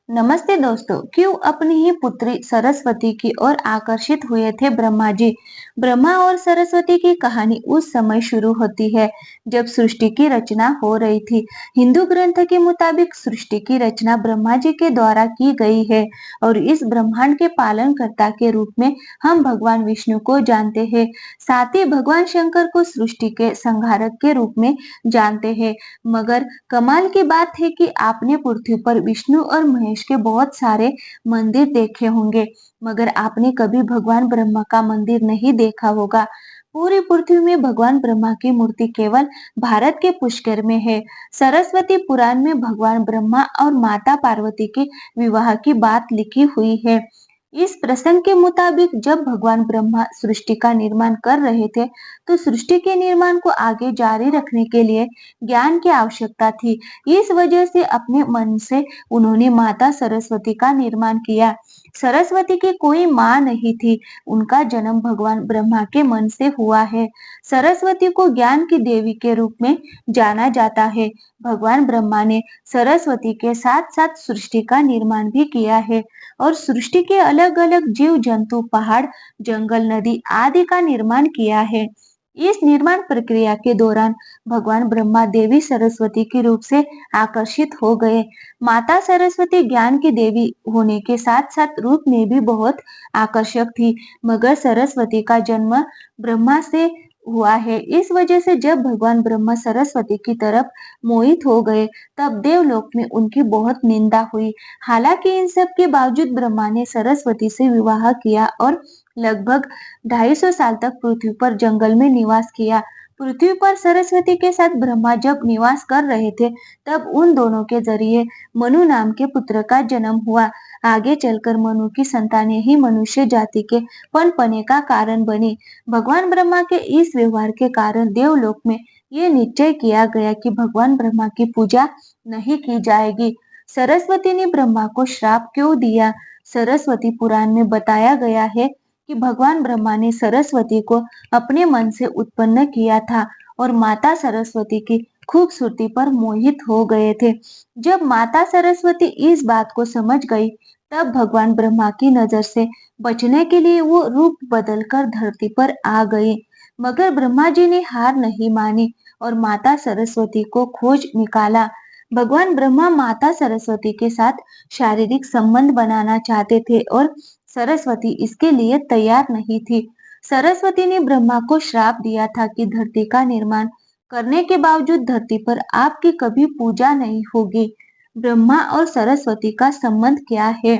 नमस्ते दोस्तों। क्यों अपनी ही पुत्री सरस्वती की ओर आकर्षित हुए थे ब्रह्मा जी। ब्रह्मा और सरस्वती की कहानी उस समय शुरू होती है जब सृष्टि की रचना हो रही थी। हिंदू ग्रंथ के मुताबिक सृष्टि की रचना ब्रह्मा जी के द्वारा की गई है और इस ब्रह्मांड के पालनकर्ता के रूप में हम भगवान विष्णु को जानते हैं। साथ ही भगवान शंकर को सृष्टि के संहारक के रूप में जानते हैं। मगर कमाल की बात है कि आपने पृथ्वी पर विष्णु और महेश के बहुत सारे मंदिर देखे होंगे, मगर आपने कभी भगवान ब्रह्मा का मंदिर नहीं देखा होगा। पूरी पृथ्वी में भगवान ब्रह्मा की मूर्ति केवल भारत के पुष्कर में है। सरस्वती पुराण में भगवान ब्रह्मा और माता पार्वती के विवाह की बात लिखी हुई है। इस प्रसंग के मुताबिक जब भगवान ब्रह्मा सृष्टि का निर्माण कर रहे थे, तो सृष्टि के निर्माण को आगे जारी रखने के लिए ज्ञान की आवश्यकता थी। इस वजह से अपने मन से उन्होंने माता सरस्वती का निर्माण किया। सरस्वती की कोई माँ नहीं थी, उनका जन्म भगवान ब्रह्मा के मन से हुआ है। सरस्वती को ज्ञान की देवी के रूप में जाना जाता है। भगवान ब्रह्मा ने सरस्वती के साथ साथ सृष्टि का निर्माण भी किया है और सृष्टि के अलग अलग जीव जंतु, पहाड़, जंगल, नदी आदि का निर्माण किया है। इस निर्माण प्रक्रिया के दौरान भगवान ब्रह्मा देवी सरस्वती के रूप से आकर्षित हो गए। माता सरस्वती ज्ञान की देवी होने के साथ साथ रूप में भी बहुत आकर्षक थी, मगर सरस्वती का जन्म ब्रह्मा से हुआ है। इस वजह से जब भगवान ब्रह्मा सरस्वती की तरफ मोहित हो गए, तब देवलोक में उनकी बहुत निंदा हुई। हालांकि इन सब के बावजूद ब्रह्मा ने सरस्वती से विवाह किया और लगभग 250 साल तक पृथ्वी पर जंगल में निवास किया। पृथ्वी पर सरस्वती के साथ ब्रह्मा जब निवास कर रहे थे, तब उन दोनों के जरिए मनु नाम के पुत्र का जन्म हुआ। आगे चलकर मनु की संतानें ही मनुष्य जाति के पनपने का कारण बनी। भगवान ब्रह्मा के इस व्यवहार के कारण देवलोक में ये निश्चय किया गया कि भगवान ब्रह्मा की पूजा नहीं की जाएगी। सरस्वती ने ब्रह्मा को श्राप क्यों दिया? सरस्वती पुराण में बताया गया है कि भगवान ब्रह्मा ने सरस्वती को अपने मन से उत्पन्न किया था और माता सरस्वती की खूबसूरती पर मोहित हो गए थे। जब माता सरस्वती इस बात को समझ गई, तब भगवान ब्रह्मा की नजर से बचने के लिए वो रूप बदलकर धरती पर आ गए। मगर ब्रह्मा जी ने हार नहीं मानी और माता सरस्वती को खोज निकाला। भगवान ब्रह्मा माता सरस्वती के साथ शारीरिक संबंध बनाना चाहते थे और सरस्वती इसके लिए तैयार नहीं थी। सरस्वती ने ब्रह्मा को श्राप दिया था कि धरती का निर्माण करने के बावजूद धरती पर आपकी कभी पूजा नहीं होगी। ब्रह्मा और सरस्वती का संबंध क्या है?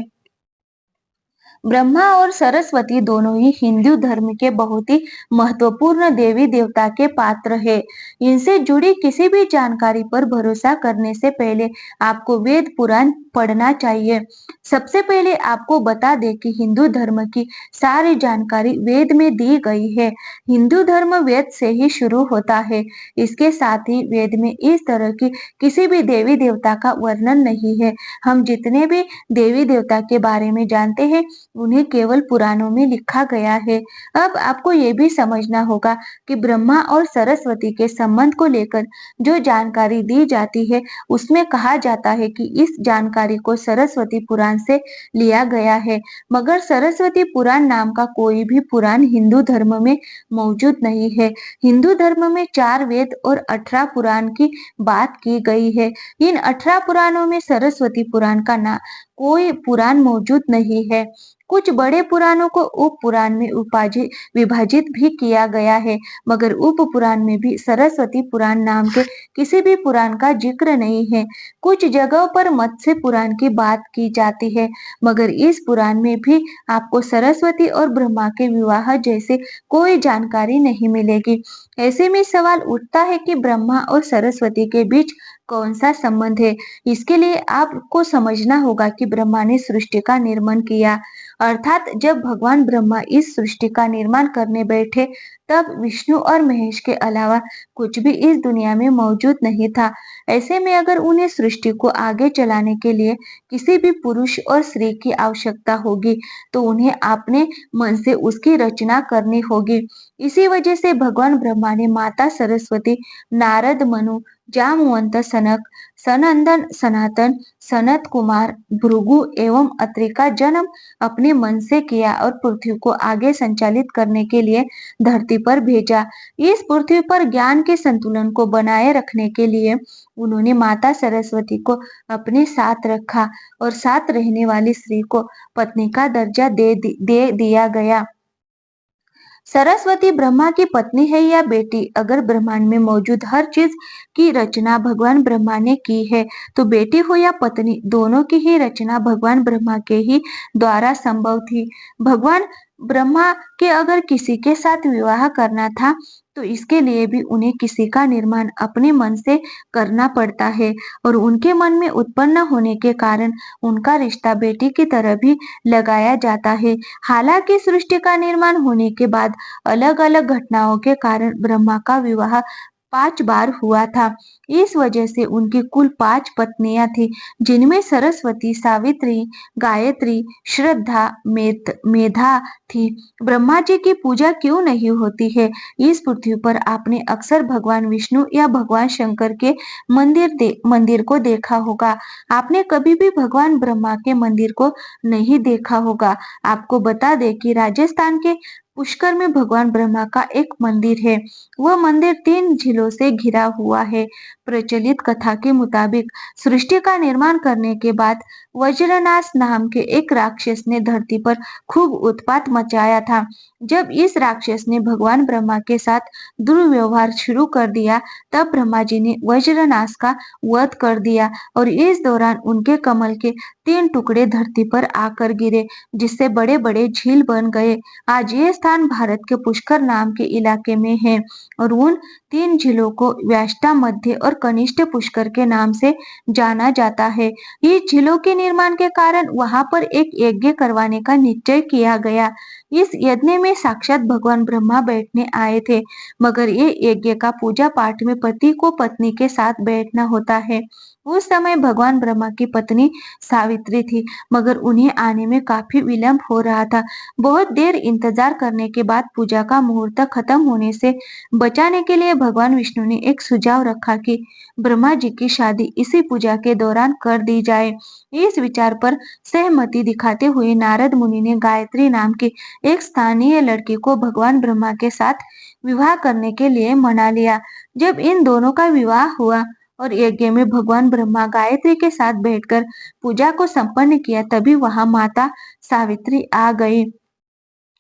ब्रह्मा और सरस्वती दोनों ही हिंदू धर्म के बहुत ही महत्वपूर्ण देवी देवता के पात्र है। इनसे जुड़ी किसी भी जानकारी पर भरोसा करने से पहले आपको वेद पुराण पढ़ना चाहिए। सबसे पहले आपको बता दें कि हिंदू धर्म की सारी जानकारी वेद में दी गई है। हिंदू धर्म वेद से ही शुरू होता है। इसके साथ ही वेद में इस तरह की किसी भी देवी देवता का वर्णन नहीं है। हम जितने भी देवी देवता के बारे में जानते हैं, उन्हें केवल पुराणों में लिखा गया है। अब आपको ये भी समझना होगा कि ब्रह्मा और सरस्वती के संबंध को लेकर जो जानकारी दी जाती है, उसमें कहा जाता है कि इस जानकारी को सरस्वती पुराण से लिया गया है। मगर सरस्वती पुराण नाम का कोई भी पुराण हिंदू धर्म में मौजूद नहीं है। हिंदू धर्म में 4 वेद और 18 पुराण की बात की गई है। इन 18 पुराणों में सरस्वती पुराण का ना कोई पुराण मौजूद नहीं है। कुछ बड़े पुराणों को उप पुराण में विभाजित भी किया गया है, मगर उप पुराण में भी सरस्वती पुराण नाम के किसी भी पुराण का जिक्र नहीं है। कुछ जगहों पर मत्स्य पुराण की बात की जाती है, मगर इस पुराण में भी आपको सरस्वती और ब्रह्मा के विवाह जैसे कोई जानकारी नहीं मिलेगी। ऐसे में सवाल उठता है कि ब्रह्मा और सरस्वती के बीच कौन सा संबंध है? इसके लिए आपको समझना होगा कि ब्रह्मा ने सृष्टि का निर्माण किया, अर्थात जब भगवान ब्रह्मा इस सृष्टि का निर्माण करने बैठे, तब विष्णु और महेश के अलावा कुछ भी इस दुनिया में मौजूद नहीं था। ऐसे में अगर उन्हें सृष्टि को आगे चलाने के लिए किसी भी पुरुष और स्त्री की आवश्यकता होगी, तो उन्हें अपने मन से उसकी रचना करनी होगी। इसी वजह से भगवान ब्रह्मा ने माता सरस्वती, नारद, मनु, जामवंत, सनक, सनंदन, सनातन, सनत कुमार, भृगु एवं अत्रि का जन्म अपने मन से किया और पृथ्वी को आगे संचालित करने के लिए धरती पर भेजा। इस पृथ्वी पर ज्ञान के संतुलन को बनाए रखने के लिए उन्होंने माता सरस्वती को अपने साथ रखा और साथ रहने वाली स्त्री को पत्नी का दर्जा दे दिया गया। सरस्वती ब्रह्मा की पत्नी है या बेटी? अगर ब्रह्मांड में मौजूद हर चीज की रचना भगवान ब्रह्मा ने की है, तो बेटी हो या पत्नी, दोनों की ही रचना भगवान ब्रह्मा के ही द्वारा संभव थी। भगवान ब्रह्मा के अगर किसी के साथ विवाह करना था, तो इसके लिए भी उन्हें किसी का निर्माण अपने मन से करना पड़ता है और उनके मन में उत्पन्न होने के कारण उनका रिश्ता बेटी की तरह भी लगाया जाता है। हालांकि सृष्टि का निर्माण होने के बाद अलग-अलग घटनाओं के कारण ब्रह्मा का विवाह 5 बार हुआ था। इस वजह से उनकी कुल 5 पत्नियां थी, जिनमें सरस्वती, सावित्री, गायत्री, श्रद्धा, मेधा थी। ब्रह्मा जी की पूजा क्यों नहीं होती है? इस पृथ्वी पर आपने अक्सर भगवान विष्णु या भगवान शंकर के मंदिर को देखा होगा। आपने कभी भी भगवान ब्रह्मा के मंदिर को नहीं देखा होगा। आपको बता दें कि राजस्थान के पुष्कर में भगवान ब्रह्मा का एक मंदिर है। वह मंदिर 3 झीलों से घिरा हुआ है। प्रचलित कथा के मुताबिक सृष्टि का निर्माण करने के बाद वज्रनाश नाम के एक राक्षस ने धरती पर खूब उत्पात मचाया था। जब इस राक्षस ने भगवान ब्रह्मा के साथ दुर्व्यवहार शुरू कर दिया, तब ब्रह्मा जी ने वज्रनाश का वध कर दिया और इस दौरान उनके कमल के 3 टुकड़े धरती पर आकर गिरे, जिससे बड़े-बड़े झील बन गए। आज ये स्थान भारत के पुष्कर नाम के इलाके में है और उन 3 झीलों को व्याष्टा, मध्य और कनिष्ठ पुष्कर के नाम से जाना जाता है। इस झीलों के निर्माण के कारण वहां पर एक यज्ञ करवाने का निश्चय किया गया। इस यज्ञ में साक्षात भगवान ब्रह्मा बैठने आए थे, मगर ये यज्ञ का पूजा पाठ में पति को पत्नी के साथ बैठना होता है। उस समय भगवान ब्रह्मा की पत्नी सावित्री थी, मगर उन्हें आने में काफी विलंब हो रहा था। बहुत देर इंतजार करने के बाद पूजा का मुहूर्त खत्म होने से बचाने के लिए भगवान विष्णु ने एक सुझाव रखा कि ब्रह्मा जी की शादी इसी पूजा के दौरान कर दी जाए। इस विचार पर सहमति दिखाते हुए नारद मुनि ने गायत्री नाम की एक स्थानीय लड़की को भगवान ब्रह्मा के साथ विवाह करने के लिए मना लिया। जब इन दोनों का विवाह हुआ और यज्ञ में भगवान ब्रह्मा गायत्री के साथ बैठकर पूजा को संपन्न किया, तभी वहां माता सावित्री आ गई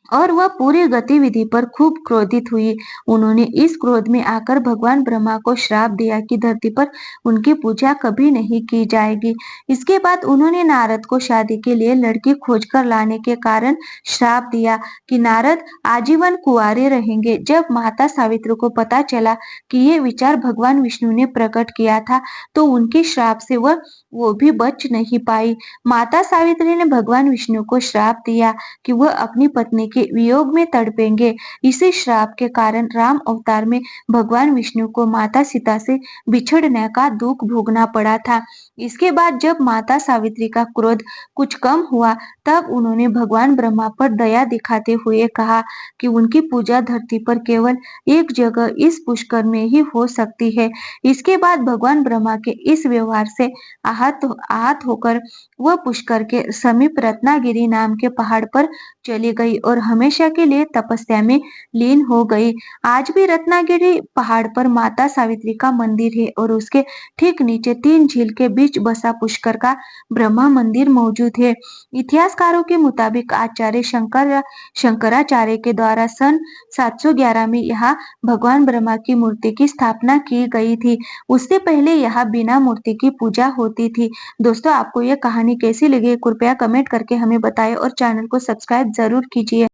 और वह पूरी गतिविधि पर खूब क्रोधित हुई। उन्होंने इस क्रोध में आकर भगवान ब्रह्मा को श्राप दिया कि धरती पर उनकी पूजा कभी नहीं की जाएगी। इसके बाद उन्होंने नारद को शादी के लिए लड़की खोजकर लाने के कारण श्राप दिया कि नारद आजीवन कुंवारे रहेंगे। जब माता सावित्री को पता चला कि ये विचार भगवान विष्णु ने प्रकट किया था, तो उनके श्राप से वो भी बच नहीं पाई। माता सावित्री ने भगवान विष्णु को श्राप दिया कि वह अपनी पत्नी के वियोग में तड़पेंगे। इसी श्राप के कारण राम अवतार में भगवान विष्णु को माता सीता से बिछड़ने का दुख भोगना पड़ा था। इसके बाद जब माता सावित्री का क्रोध कुछ कम हुआ, तब उन्होंने भगवान ब्रह्मा पर दया दिखाते हुए कहा कि उनकी पूजा धरती पर केवल एक जगह इस पुष्कर में ही हो सकती है। इसके बाद भगवान ब्रह्मा के इस व्यवहार से आहत होकर वह पुष्कर के समीप रत्नागिरी नाम के पहाड़ पर चली गई और हमेशा के लिए तपस्या में लीन हो गई। आज भी रत्नागिरी पहाड़ पर माता सावित्री का मंदिर है और उसके ठीक नीचे 3 झील के बीच बसा पुष्कर का ब्रह्मा मंदिर मौजूद है। इतिहासकारों के मुताबिक आचार्य शंकराचार्य के द्वारा सन 711 में यहाँ भगवान ब्रह्मा की मूर्ति की स्थापना की गई थी। उससे पहले यहाँ बिना मूर्ति की पूजा होती थी। दोस्तों, आपको यह कहानी कैसी लगी कृपया कमेंट करके हमें बताएं और चैनल को सब्सक्राइब जरूर कीजिए।